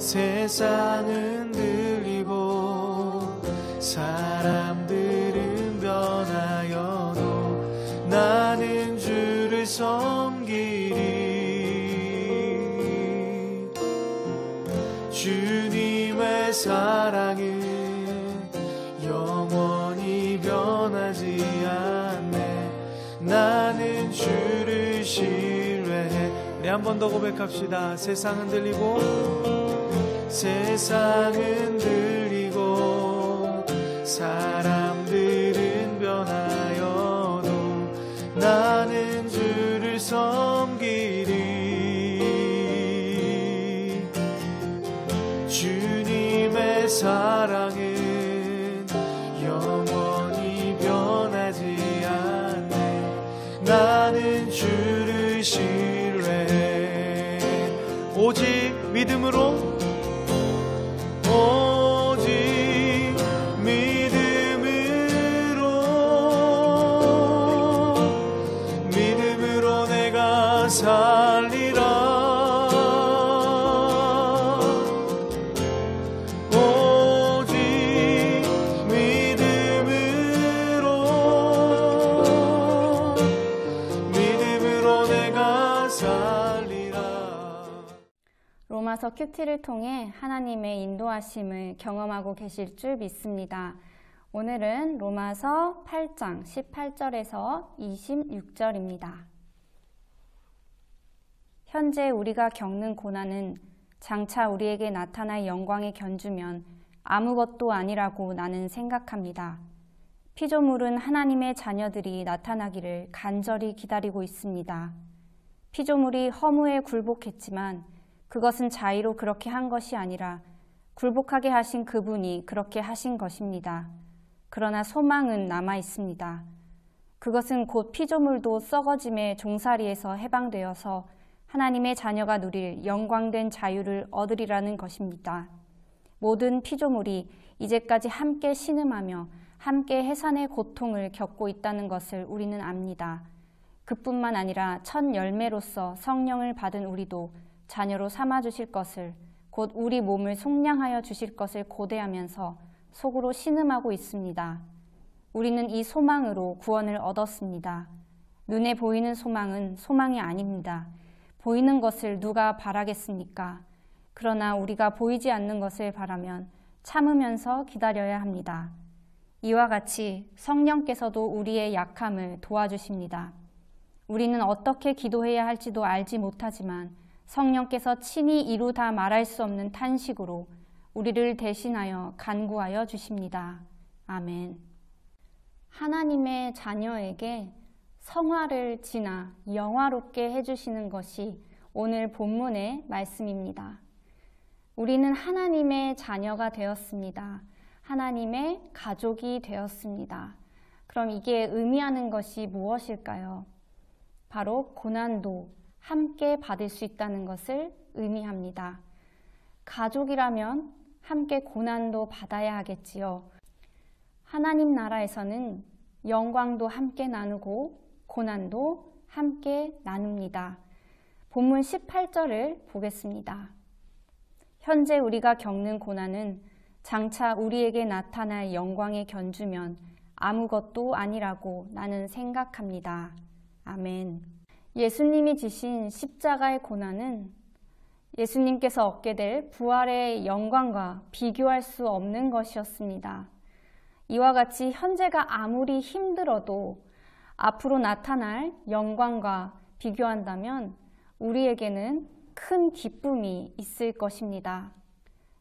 세상은 들리고 사람들은 변하여도 나는 주를 섬기리. 주님의 사랑은 영원히 변하지 않네. 나는 주를 신뢰해. 우리 한 번 더 고백합시다. 세상은 들리고 세상은 들리고 사람들은 변하여도 나는 주를 섬기리. 주님의 사랑은 영원히 변하지 않네. 나는 주를 신뢰해. 오직 믿음으로 내가 살리라. 오직 믿음으로 내가 살리라. 로마서 큐티를 통해 하나님의 인도하심을 경험하고 계실 줄 믿습니다. 오늘은 로마서 8장 18절에서 26절입니다. 현재 우리가 겪는 고난은 장차 우리에게 나타날 영광에 견주면 아무것도 아니라고 나는 생각합니다. 피조물은 하나님의 자녀들이 나타나기를 간절히 기다리고 있습니다. 피조물이 허무에 굴복했지만 그것은 자의로 그렇게 한 것이 아니라 굴복하게 하신 그분이 그렇게 하신 것입니다. 그러나 소망은 남아 있습니다. 그것은 곧 피조물도 썩어짐의 종살이에서 해방되어서 하나님의 자녀가 누릴 영광된 자유를 얻으리라는 것입니다. 모든 피조물이 이제까지 함께 신음하며 함께 해산의 고통을 겪고 있다는 것을 우리는 압니다. 그뿐만 아니라 첫 열매로서 성령을 받은 우리도 자녀로 삼아주실 것을, 곧 우리 몸을 속량하여 주실 것을 고대하면서 속으로 신음하고 있습니다. 우리는 이 소망으로 구원을 얻었습니다. 눈에 보이는 소망은 소망이 아닙니다. 보이는 것을 누가 바라겠습니까? 그러나 우리가 보이지 않는 것을 바라면 참으면서 기다려야 합니다. 이와 같이 성령께서도 우리의 약함을 도와주십니다. 우리는 어떻게 기도해야 할지도 알지 못하지만 성령께서 친히 이루다 말할 수 없는 탄식으로 우리를 대신하여 간구하여 주십니다. 아멘. 하나님의 자녀에게 성화를 지나 영화롭게 해주시는 것이 오늘 본문의 말씀입니다. 우리는 하나님의 자녀가 되었습니다. 하나님의 가족이 되었습니다. 그럼 이게 의미하는 것이 무엇일까요? 바로 고난도 함께 받을 수 있다는 것을 의미합니다. 가족이라면 함께 고난도 받아야 하겠지요. 하나님 나라에서는 영광도 함께 나누고 고난도 함께 나눕니다. 본문 18절을 보겠습니다. 현재 우리가 겪는 고난은 장차 우리에게 나타날 영광에 견주면 아무것도 아니라고 나는 생각합니다. 아멘. 예수님이 지신 십자가의 고난은 예수님께서 얻게 될 부활의 영광과 비교할 수 없는 것이었습니다. 이와 같이 현재가 아무리 힘들어도 앞으로 나타날 영광과 비교한다면 우리에게는 큰 기쁨이 있을 것입니다.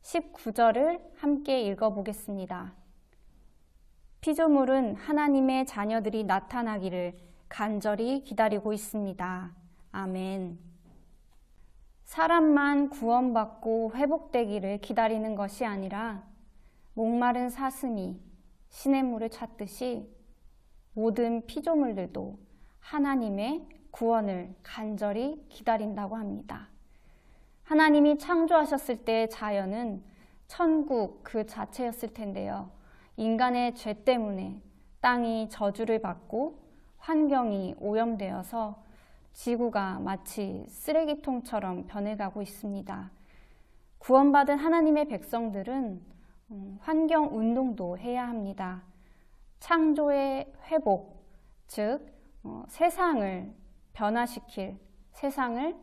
19절을 함께 읽어보겠습니다. 피조물은 하나님의 자녀들이 나타나기를 간절히 기다리고 있습니다. 아멘. 사람만 구원받고 회복되기를 기다리는 것이 아니라 목마른 사슴이 시냇물을 찾듯이 모든 피조물들도 하나님의 구원을 간절히 기다린다고 합니다. 하나님이 창조하셨을 때 자연은 천국 그 자체였을 텐데요. 인간의 죄 때문에 땅이 저주를 받고 환경이 오염되어서 지구가 마치 쓰레기통처럼 변해가고 있습니다. 구원받은 하나님의 백성들은 환경 운동도 해야 합니다. 창조의 회복, 즉 세상을 변화시킬, 세상을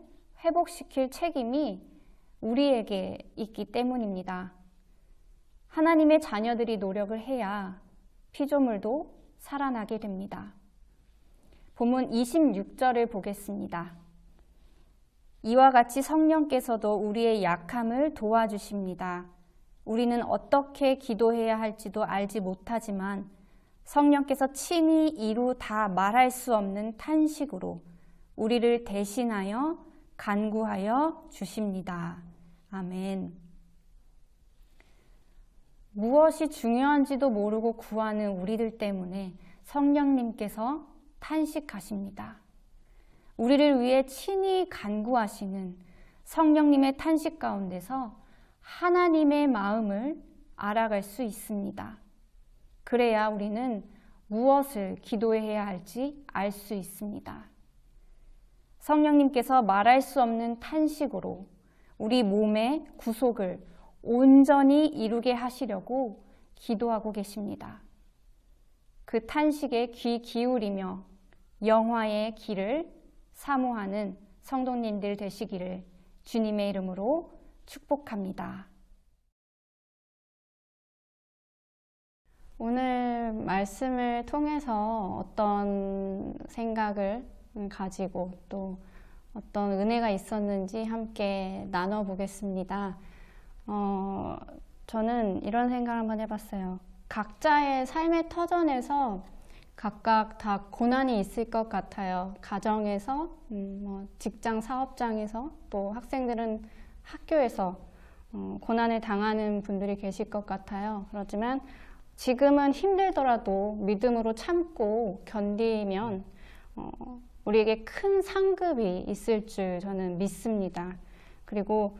회복시킬 책임이 우리에게 있기 때문입니다. 하나님의 자녀들이 노력을 해야 피조물도 살아나게 됩니다. 본문 26절을 보겠습니다. 이와 같이 성령께서도 우리의 약함을 도와주십니다. 우리는 어떻게 기도해야 할지도 알지 못하지만 성령께서 친히 이루 다 말할 수 없는 탄식으로 우리를 대신하여 간구하여 주십니다. 아멘. 무엇이 중요한지도 모르고 구하는 우리들 때문에 성령님께서 탄식하십니다. 우리를 위해 친히 간구하시는 성령님의 탄식 가운데서 하나님의 마음을 알아갈 수 있습니다. 그래야 우리는 무엇을 기도해야 할지 알 수 있습니다. 성령님께서 말할 수 없는 탄식으로 우리 몸의 구속을 온전히 이루게 하시려고 기도하고 계십니다. 그 탄식에 귀 기울이며 영화의 길을 사모하는 성도님들 되시기를 주님의 이름으로 축복합니다. 오늘 말씀을 통해서 어떤 생각을 가지고 또 어떤 은혜가 있었는지 함께 나눠보겠습니다. 저는 이런 생각을 한번 해봤어요. 각자의 삶의 터전에서 각각 다 고난이 있을 것 같아요. 가정에서, 직장 사업장에서, 또 학생들은 학교에서 고난을 당하는 분들이 계실 것 같아요. 그렇지만 지금은 힘들더라도 믿음으로 참고 견디면 우리에게 큰 상급이 있을 줄 저는 믿습니다. 그리고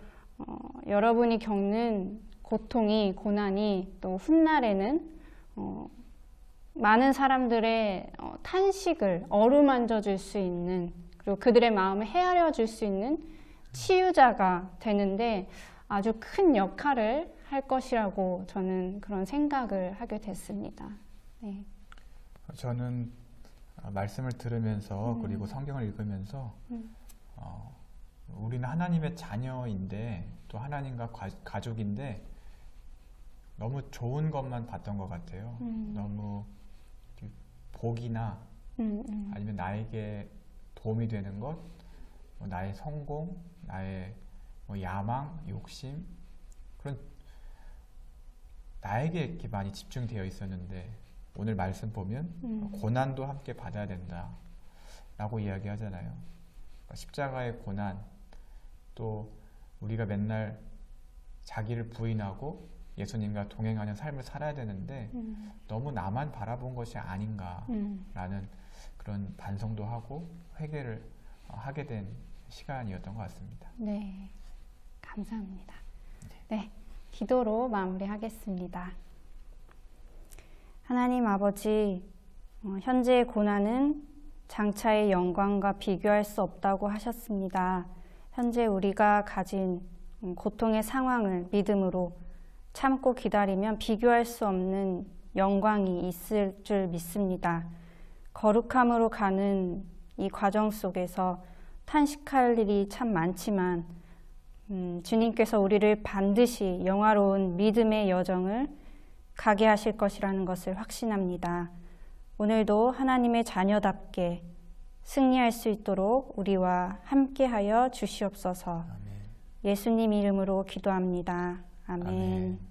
여러분이 겪는 고통이, 고난이 또 훗날에는 많은 사람들의 탄식을 어루만져 줄 수 있는, 그리고 그들의 마음을 헤아려 줄 수 있는 치유자가 되는데 아주 큰 역할을 할 것이라고 저는 그런 생각을 하게 됐습니다. 네. 저는 말씀을 들으면서 그리고 성경을 읽으면서 우리는 하나님의 자녀인데 또 하나님과 가족인데 너무 좋은 것만 봤던 것 같아요. 너무 복이나 아니면 나에게 도움이 되는 것, 나의 성공, 나의 야망, 욕심, 그런 나에게 이렇게 많이 집중되어 있었는데 오늘 말씀 보면 고난도 함께 받아야 된다 라고 이야기하잖아요. 그러니까 십자가의 고난, 또 우리가 맨날 자기를 부인하고 예수님과 동행하는 삶을 살아야 되는데 너무 나만 바라본 것이 아닌가라는 그런 반성도 하고 회개를 하게 된 시간이었던 것 같습니다. 네, 감사합니다. 네, 기도로 마무리하겠습니다. 하나님 아버지, 현재의 고난은 장차의 영광과 비교할 수 없다고 하셨습니다. 현재 우리가 가진 고통의 상황을 믿음으로 참고 기다리면 비교할 수 없는 영광이 있을 줄 믿습니다. 거룩함으로 가는 이 과정 속에서 탄식할 일이 참 많지만 주님께서 우리를 반드시 영화로운 믿음의 여정을 가게 하실 것이라는 것을 확신합니다. 오늘도 하나님의 자녀답게 승리할 수 있도록 우리와 함께하여 주시옵소서. 아멘. 예수님 이름으로 기도합니다. 아멘. 아멘.